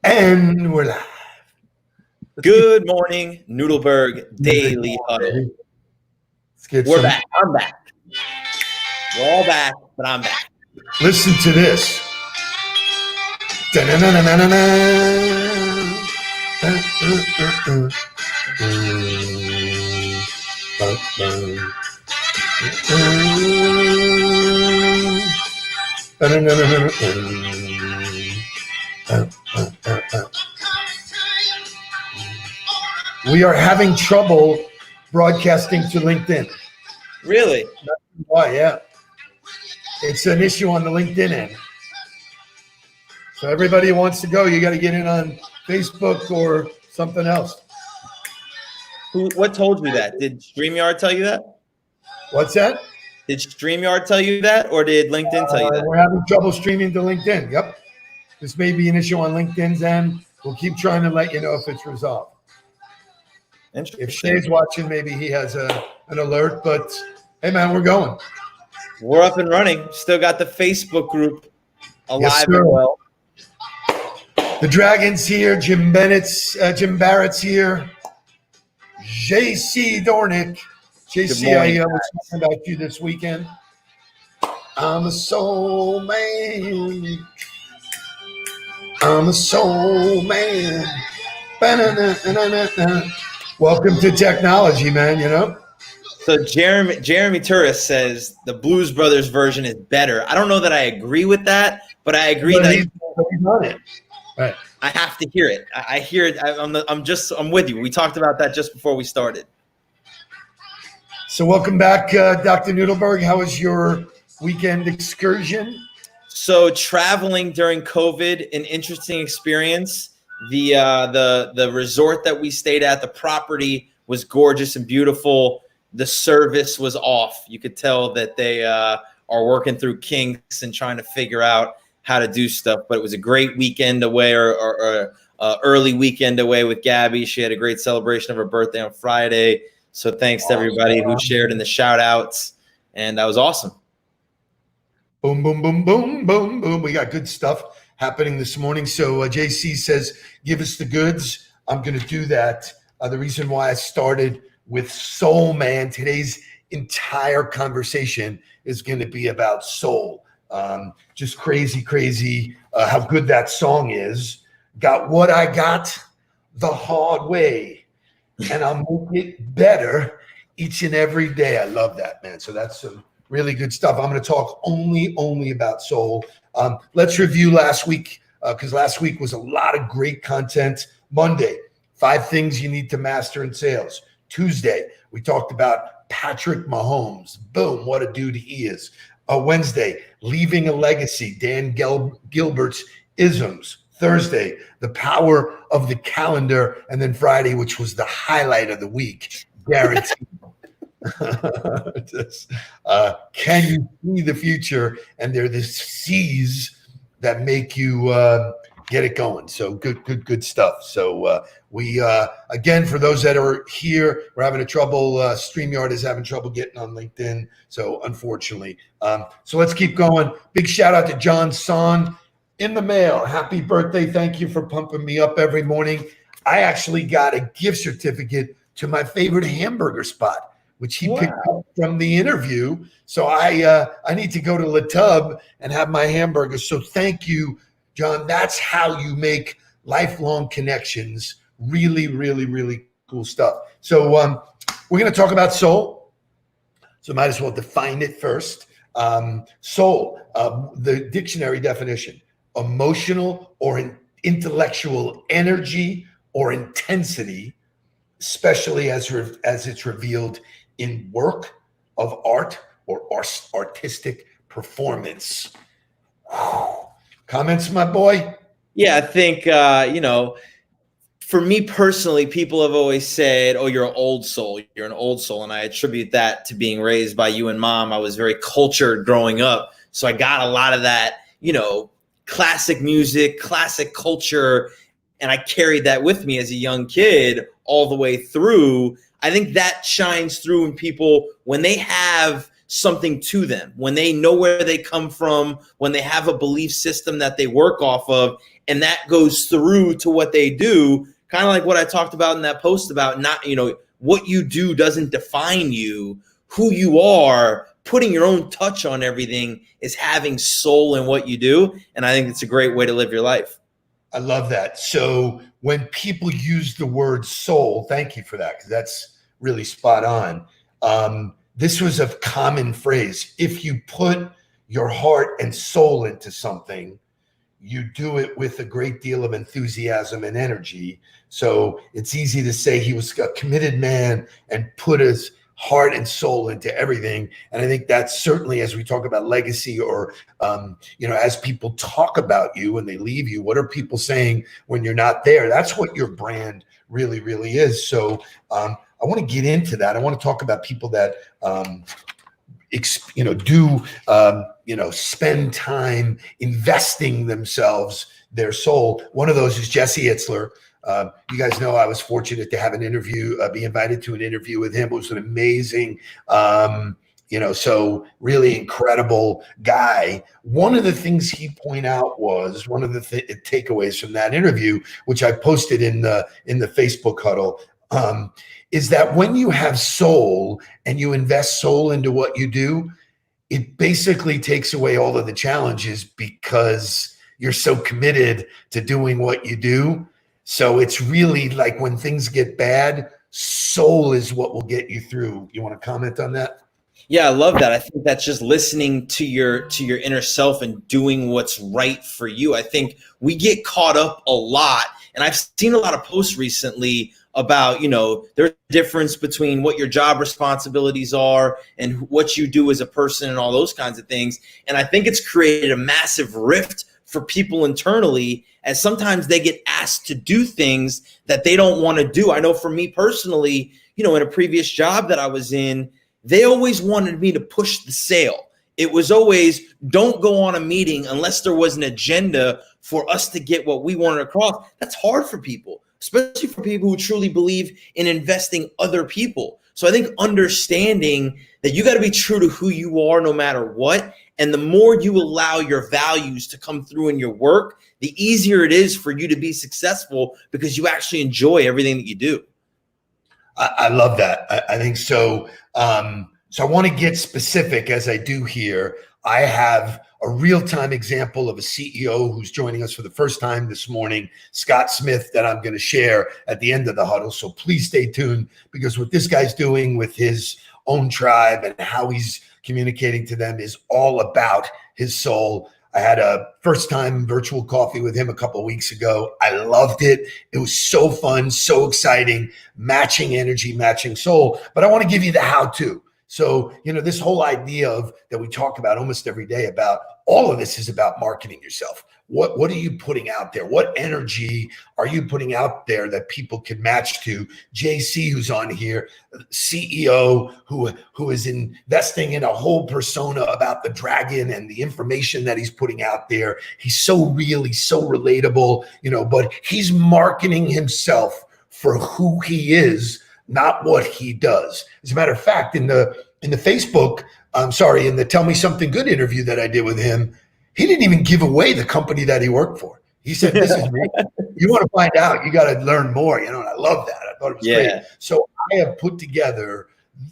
And we're live. Good morning, Nudelberg Daily Huddle. We're back. I'm back. We're all back, but I'm back. Listen to this. We are having trouble broadcasting to LinkedIn. Really? Why? Yeah. It's an issue on the LinkedIn end. So everybody who wants to go, you got to get in on Facebook or something else. What told you that? Did StreamYard tell you that? What's that? Did StreamYard tell you that, or did LinkedIn tell you that? We're having trouble streaming to LinkedIn. Yep. This may be an issue on LinkedIn's end. We'll keep trying to let you know if it's resolved. If Shay's watching, maybe he has an alert. But, hey, man, we're going. We're up and running. Still got the Facebook group alive Yes, and well. The Dragon's here. Jim Barrett's here. JC Dornick. JC, I was talking about you this weekend. I'm a soul man. I'm a soul man. Welcome to technology, man, you know? So Jeremy Turris says the Blues Brothers version is better. I don't know that I agree with that, but I agree that he's on it. Right. I have to hear it. I hear it. I'm with you. We talked about that just before we started. So welcome back, Dr. Nudelberg. How was your weekend excursion? So traveling during COVID, an interesting experience. The resort that we stayed at, the property was gorgeous and beautiful. The service was off. You could tell that they are working through kinks and trying to figure out how to do stuff. But it was a great weekend away, or early weekend away with Gabby. She had a great celebration of her birthday on Friday. So thanks to everybody who shared in the shout outs. And that was awesome. Boom, boom, boom, boom, boom, boom. We got good stuff happening this morning. So JC says, give us the goods. I'm going to do that. The reason why I started with Soul Man, today's entire conversation is going to be about soul. Just crazy how good that song is. Got what I got the hard way, and I'll make it better each and every day. I love that, man. So that's some really good stuff. I'm going to talk only about soul. Let's review last week, because last week was a lot of great content. Monday, 5 things you need to master in sales. Tuesday, we talked about Patrick Mahomes. Boom, what a dude he is. Wednesday, leaving a legacy, Dan Gilbert's isms. Thursday, the power of the calendar. And then Friday, which was the highlight of the week, guaranteed. Can you see the future? And they're the C's that make you get it going. So good stuff. So we again, for those that are here, we're having trouble. StreamYard is having trouble getting on LinkedIn. So unfortunately, so let's keep going. Big shout out to John Son in the mail. Happy birthday! Thank you for pumping me up every morning. I actually got a gift certificate to my favorite hamburger spot, which he picked up from the interview. So I need to go to La Tub and have my hamburger. So thank you, John. That's how you make lifelong connections. Really cool stuff. So we're going to talk about soul. So might as well define it first. Soul, the dictionary definition: emotional or intellectual energy or intensity, especially as it's revealed in work of art or artistic performance. Comments, my boy? Yeah, I think, for me personally, people have always said, oh, you're an old soul. You're an old soul. And I attribute that to being raised by you and mom. I was very cultured growing up. So I got a lot of that, classic music, classic culture. And I carried that with me as a young kid all the way through. I think that shines through in people when they have something to them, when they know where they come from, when they have a belief system that they work off of, and that goes through to what they do, kind of like what I talked about in that post about not, what you do doesn't define you. Who you are, putting your own touch on everything, is having soul in what you do. And I think it's a great way to live your life. I love that. So when people use the word soul, thank you for that, because that's really spot on. This was a common phrase. If you put your heart and soul into something, you do it with a great deal of enthusiasm and energy. So it's easy to say he was a committed man and put his heart and soul into everything. And I think that's certainly, as we talk about legacy, or, as people talk about you when they leave you, what are people saying when you're not there? That's what your brand really, really is. So I want to get into that. I want to talk about people that, spend time investing themselves, their soul. One of those is Jesse Itzler. You guys know I was fortunate to have an interview, be invited to an interview with him. It was an amazing, so really incredible guy. One of the things he pointed out was one of the takeaways from that interview, which I posted in the Facebook huddle, is that when you have soul and you invest soul into what you do, it basically takes away all of the challenges because you're so committed to doing what you do. So it's really like when things get bad, soul is what will get you through. You want to comment on that? Yeah, I love that. I think that's just listening to your inner self and doing what's right for you. I think we get caught up a lot, and I've seen a lot of posts recently about, there's a difference between what your job responsibilities are and what you do as a person and all those kinds of things. And I think it's created a massive rift for people internally, as sometimes they get asked to do things that they don't want to do. I know for me personally, in a previous job that I was in, they always wanted me to push the sale. It was always, don't go on a meeting unless there was an agenda for us to get what we wanted across. That's hard for people, especially for people who truly believe in investing other people. So I think understanding that you got to be true to who you are no matter what. And the more you allow your values to come through in your work, the easier it is for you to be successful because you actually enjoy everything that you do. I love that. I think so. So I want to get specific, as I do here. I have a real-time example of a CEO who's joining us for the first time this morning, Scott Smith, that I'm going to share at the end of the huddle. So please stay tuned, because what this guy's doing with his own tribe and how he's communicating to them is all about his soul. I had a first-time virtual coffee with him a couple of weeks ago. I loved it. It was so fun, so exciting, matching energy, matching soul. But I want to give you the how-to. So, this whole idea of that we talk about almost every day, about all of this is about marketing yourself. What are you putting out there? What energy are you putting out there that people can match to? JC, who's on here, CEO, who is investing in a whole persona about the dragon and the information that he's putting out there. He's so real, he's so relatable, but he's marketing himself for who he is, not what he does. As a matter of fact, in the Facebook, in the Tell Me Something Good interview that I did with him, he didn't even give away the company that he worked for. He said, this is me. You want to find out, you got to learn more. And I love that. I thought it was great. So I have put together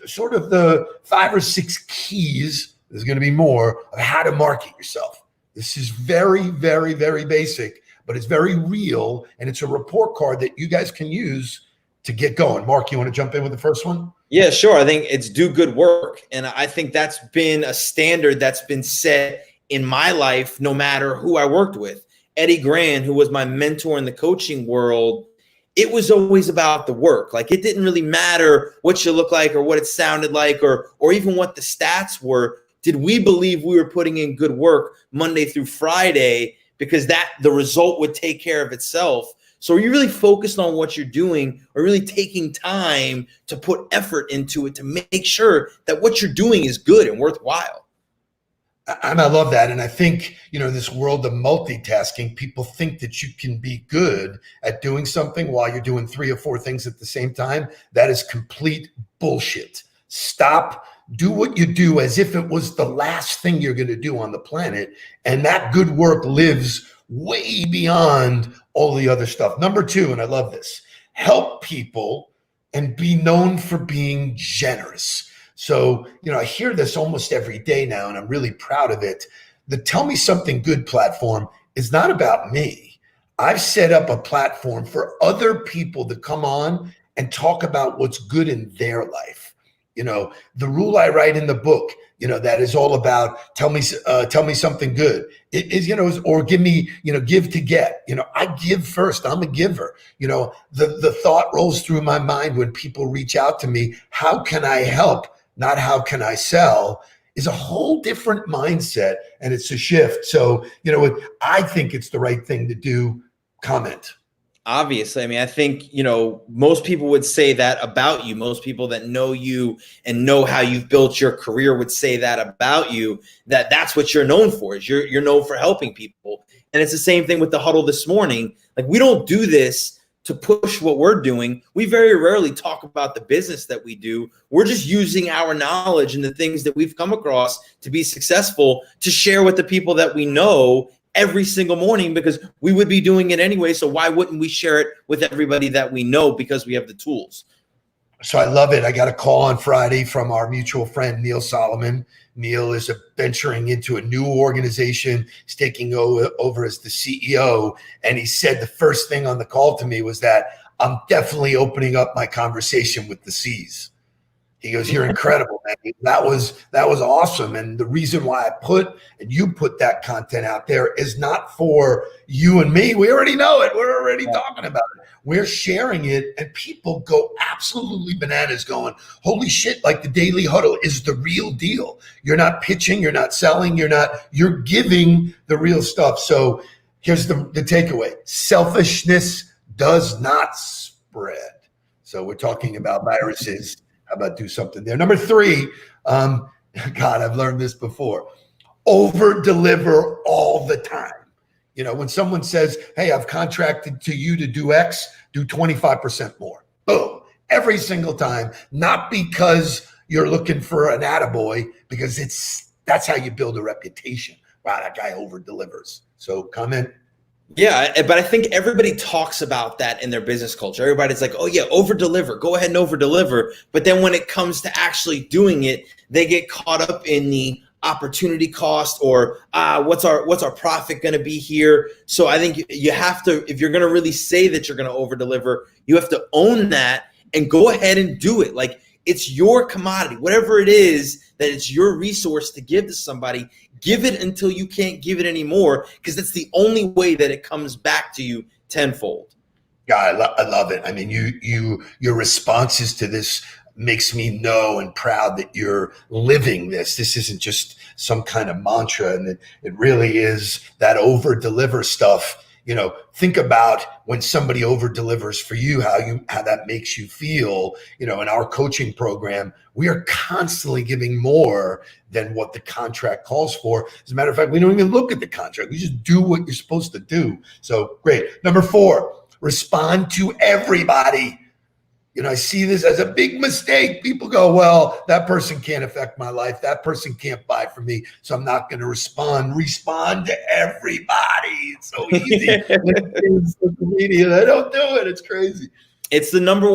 sort of the 5 or 6 keys, there's going to be more, of how to market yourself. This is very, very, very basic, but it's very real. And it's a report card that you guys can use to get going. Mark, you want to jump in with the first one? Yeah, sure. I think it's do good work. And I think that's been a standard that's been set in my life, no matter who I worked with. Eddie Grant, who was my mentor in the coaching world, it was always about the work. Like, it didn't really matter what you look like or what it sounded like or even what the stats were. Did we believe we were putting in good work Monday through Friday, because that the result would take care of itself? So are you really focused on what you're doing, or really taking time to put effort into it to make sure that what you're doing is good and worthwhile? And I love that. And I think, in this world of multitasking, people think that you can be good at doing something while you're doing 3 or 4 things at the same time. That is complete bullshit. Stop. Do what you do as if it was the last thing you're going to do on the planet. And that good work lives way beyond all the other stuff. Number 2, and I love this, help people and be known for being generous. So, I hear this almost every day now, and I'm really proud of it. The Tell Me Something Good platform is not about me. I've set up a platform for other people to come on and talk about what's good in their life. The rule I write in the book, that is all about tell me something good. It is, or give me, give to get. I give first. I'm a giver. The thought rolls through my mind when people reach out to me. How can I help? Not how can I sell? Is a whole different mindset, and it's a shift. So, I think it's the right thing to do. Comment. Obviously, I think, most people would say that about you. Most people that know you and know how you've built your career would say that about you, that's what you're known for, is you're known for helping people. And it's the same thing with the Huddle this morning. Like, we don't do this to push what we're doing. We very rarely talk about the business that we do. We're just using our knowledge and the things that we've come across to be successful to share with the people that we know every single morning, because we would be doing it anyway. So why wouldn't we share it with everybody that we know, because we have the tools? So I love it. I got a call on Friday from our mutual friend, Neil Solomon. Neil is venturing into a new organization. He's taking over as the CEO. And he said the first thing on the call to me was that I'm definitely opening up my conversation with the C's. He goes, "You're incredible, man." That was awesome. And the reason why you put that content out there is not for you and me. We already know it. We're already talking about it. We're sharing it, and people go absolutely bananas going, "Holy shit, like the Daily Huddle is the real deal." You're not pitching, you're not selling, you're giving the real stuff. So here's the takeaway. Selfishness does not spread. So we're talking about viruses. How about do something there? Number 3, God, I've learned this before. Over deliver all the time. When someone says, "Hey, I've contracted to you to do X, do 25% more." Boom. Every single time. Not because you're looking for an attaboy, because that's how you build a reputation. Wow, that guy over delivers. So comment. Yeah, but I think everybody talks about that in their business culture. Everybody's like, "Oh yeah, over deliver, go ahead and over deliver." But then when it comes to actually doing it, they get caught up in the opportunity cost, or what's our profit going to be here? So I think you have to, if you're going to really say that you're going to over deliver, you have to own that and go ahead and do it. Like, it's your commodity, whatever it is that it's your resource to give to somebody. Give it until you can't give it anymore, because that's the only way that it comes back to you tenfold. Yeah, I love it. I mean, your responses to this makes me know and proud that you're living this. This isn't just some kind of mantra, and it really is that over deliver stuff. Think about when somebody over delivers for you, how that makes you feel. In our coaching program, we are constantly giving more than what the contract calls for. As a matter of fact, we don't even look at the contract. We just do what you're supposed to do. So great. Number 4, respond to everybody. I see this as a big mistake. People go, "Well, that person can't affect my life. That person can't buy from me, so I'm not going to respond." Respond to everybody. It's so easy. Social media, they don't do it. It's crazy. It's the number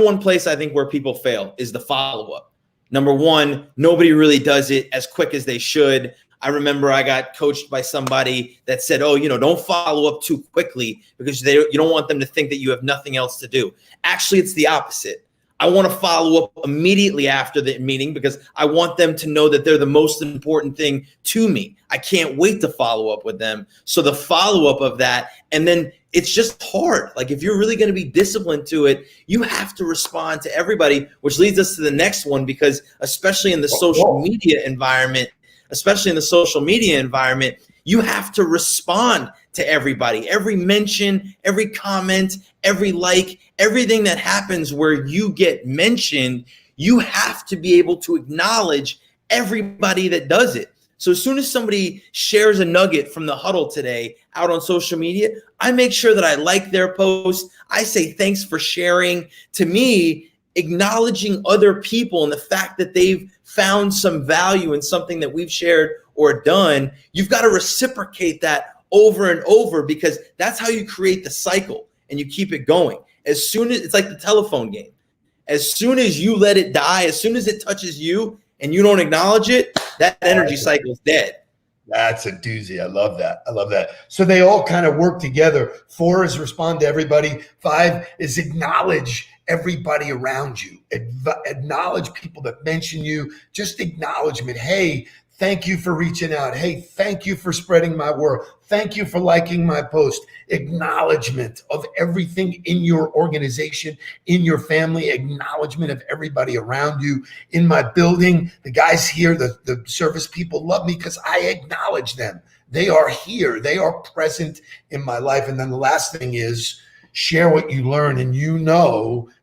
one place I think where people fail is the follow-up. Number 1, nobody really does it as quick as they should. I remember I got coached by somebody that said, "Oh, don't follow up too quickly, because you don't want them to think that you have nothing else to do." Actually, it's the opposite. I want to follow up immediately after the meeting, because I want them to know that they're the most important thing to me. I can't wait to follow up with them. So the follow-up of that, and then it's just hard. Like, if you're really going to be disciplined to it, you have to respond to everybody, which leads us to the next one, because especially in the social media environment, you have to respond to everybody. Every mention, every comment, every like, everything that happens where you get mentioned, you have to be able to acknowledge everybody that does it. So as soon as somebody shares a nugget from the Huddle today out on social media, I make sure that I like their post. I say, "Thanks for sharing." To me, acknowledging other people and the fact that they've found some value in something that we've shared or done, you've got to reciprocate that over and over, because that's how you create the cycle and you keep it going. As soon as it's like the telephone game, as soon as you let it die, as soon as it touches you and you don't acknowledge it, that energy cycle is dead. That's a doozy. I love that. I love that. So they all kind of work together. 4 is respond to everybody. 5 is acknowledge everybody around you. Acknowledge people that mention you. Just acknowledgement. Hey, thank you for reaching out. Hey, thank you for spreading my word. Thank you for liking my post. Acknowledgement of everything in your organization, in your family, acknowledgement of everybody around you. In my building, the guys here, the service people love me because I acknowledge them. They are here. They are present in my life. And then the last thing is share what you learn. And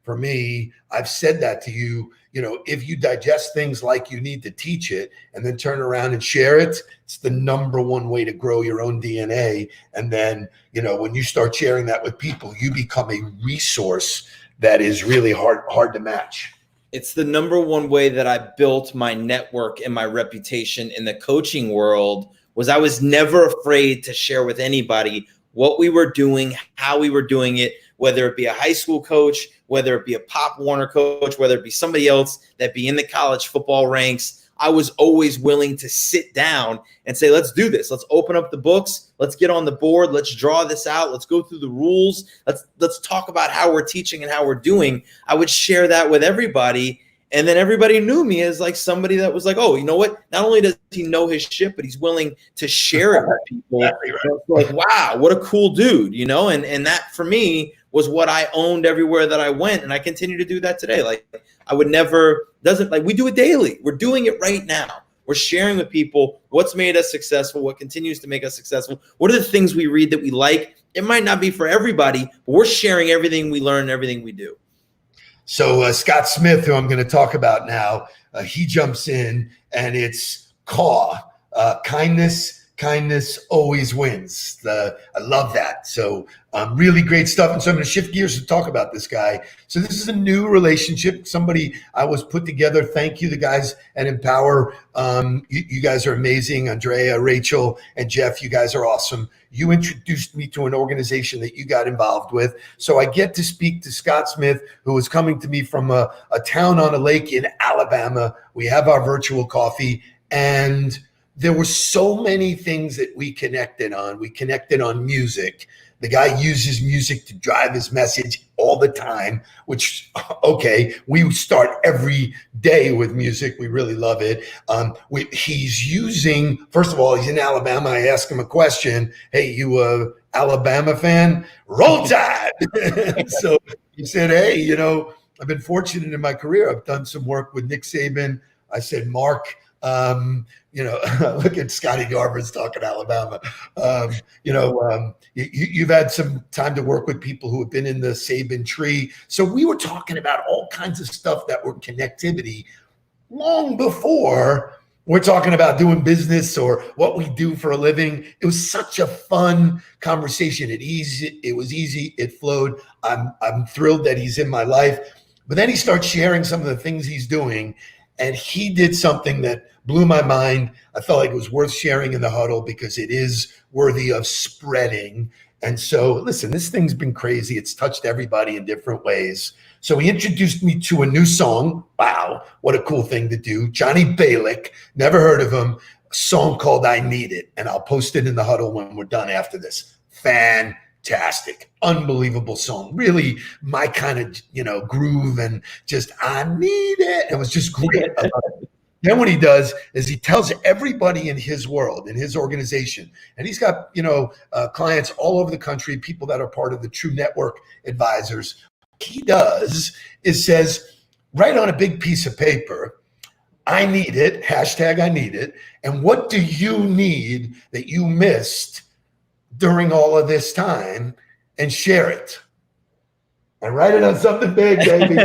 for me, I've said that to you, if you digest things like you need to teach it and then turn around and share it, it's the number one way to grow your own DNA. And then, when you start sharing that with people, you become a resource that is really hard to match. It's the number one way that I built my network and my reputation in the coaching world. Was I was never afraid to share with anybody what we were doing, how we were doing it, whether it be a high school coach, whether it be a Pop Warner coach, whether it be somebody else that be in the college football ranks. I was always willing to sit down and say, let's do this. Let's open up the books. Let's get on the board. Let's draw this out. Let's go through the rules. Let's talk about how we're teaching and how we're doing. I would share that with everybody. And then everybody knew me as like somebody that was like, oh, you know what? Not only does he know his shit, but he's willing to share it with people. Exactly right. So like, wow, what a cool dude, And that for me was what I owned everywhere that I went. And I continue to do that today. Like I would never, we do it daily. We're doing it right now. We're sharing with people what's made us successful, what continues to make us successful. What are the things we read that we like? It might not be for everybody, but we're sharing everything we learn and everything we do. So Scott Smith, who I'm going to talk about now, he jumps in and it's CAW, kindness always wins. I love that. So really great stuff. And so I'm going to shift gears to talk about this guy. So this is a new relationship. Somebody I was put together. Thank you, the guys at Empower. You guys are amazing. Andrea, Rachel, and Jeff, you guys are awesome. You introduced me to an organization that you got involved with. So I get to speak to Scott Smith, who is coming to me from a town on a lake in Alabama. We have our virtual coffee, and there were so many things that we connected on. We connected on music. The guy uses music to drive his message all the time, which, okay, we start every day with music. We really love it. He's using, first of all, he's in Alabama. I asked him a question. Hey, you a Alabama fan? Roll Tide. So he said, hey, I've been fortunate in my career. I've done some work with Nick Saban. I said, Mark, look at Scotty Garber's talking Alabama. You've had some time to work with people who have been in the Saban tree. So we were talking about all kinds of stuff that were connectivity long before we're talking about doing business or what we do for a living. It was such a fun conversation. It was easy. It flowed. I'm thrilled that he's in my life. But then he starts sharing some of the things he's doing. And he did something that blew my mind. I felt like it was worth sharing in the huddle because it is worthy of spreading. And so, listen, this thing's been crazy. It's touched everybody in different ways. So he introduced me to a new song. Wow, what a cool thing to do. Johnny Balick, never heard of him, a song called I Need It. And I'll post it in the huddle when we're done after this. Fantastic, unbelievable song. Really my kind of, groove and just, I need it. It was just great. Then what he does is he tells everybody in his world, in his organization, and he's got, clients all over the country, people that are part of the True Network advisors. What he does is says, write on a big piece of paper, I need it, hashtag I need it. And what do you need that you missed during all of this time, and share it. And write it on something big, baby.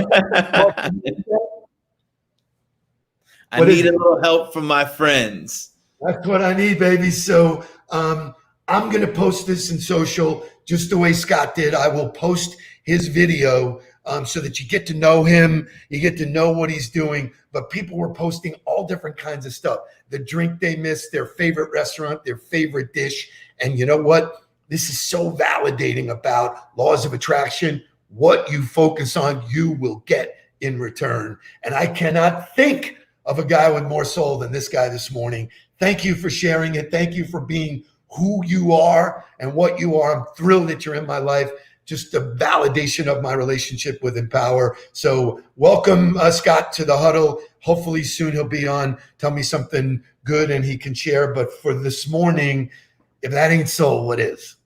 I need a little help from my friends. That's what I need, baby. So I'm going to post this in social just the way Scott did. I will post his video so that you get to know him, you get to know what he's doing. But people were posting all different kinds of stuff, the drink they missed, their favorite restaurant, their favorite dish. And you know what? This is so validating about laws of attraction. What you focus on, you will get in return. And I cannot think of a guy with more soul than this guy this morning. Thank you for sharing it. Thank you for being who you are and what you are. I'm thrilled that you're in my life. Just a validation of my relationship with Empower. So welcome, Scott, to the Huddle. Hopefully soon he'll be on. Tell me something good and he can share. But for this morning, if that ain't soul, what is?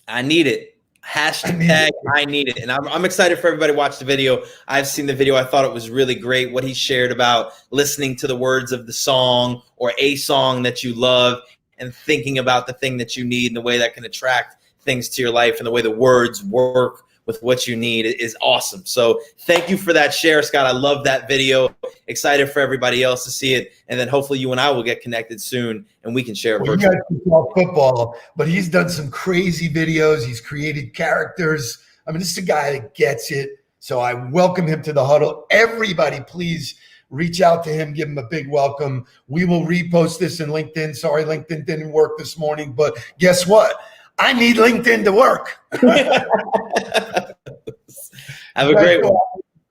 I need it. Hashtag I need it. And I'm excited for everybody to watch the video. I've seen the video. I thought it was really great what he shared about listening to the words of the song or a song that you love and thinking about the thing that you need and the way that can attract things to your life and the way the words work with what you need is awesome. So thank you for that share, Scott. I love that video. Excited for everybody else to see it. And then hopefully you and I will get connected soon and we can share well, virtually. You guys talk football, but he's done some crazy videos. He's created characters. I mean, this is a guy that gets it. So I welcome him to the Huddle. Everybody, please reach out to him. Give him a big welcome. We will repost this in LinkedIn. Sorry, LinkedIn didn't work this morning, but guess what? I need LinkedIn to work. Have a great one.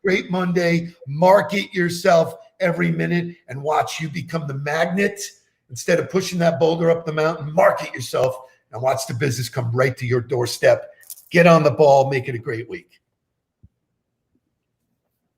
Great Monday. Market yourself every minute and watch you become the magnet. Instead of pushing that boulder up the mountain, market yourself and watch the business come right to your doorstep. Get on the ball. Make it a great week.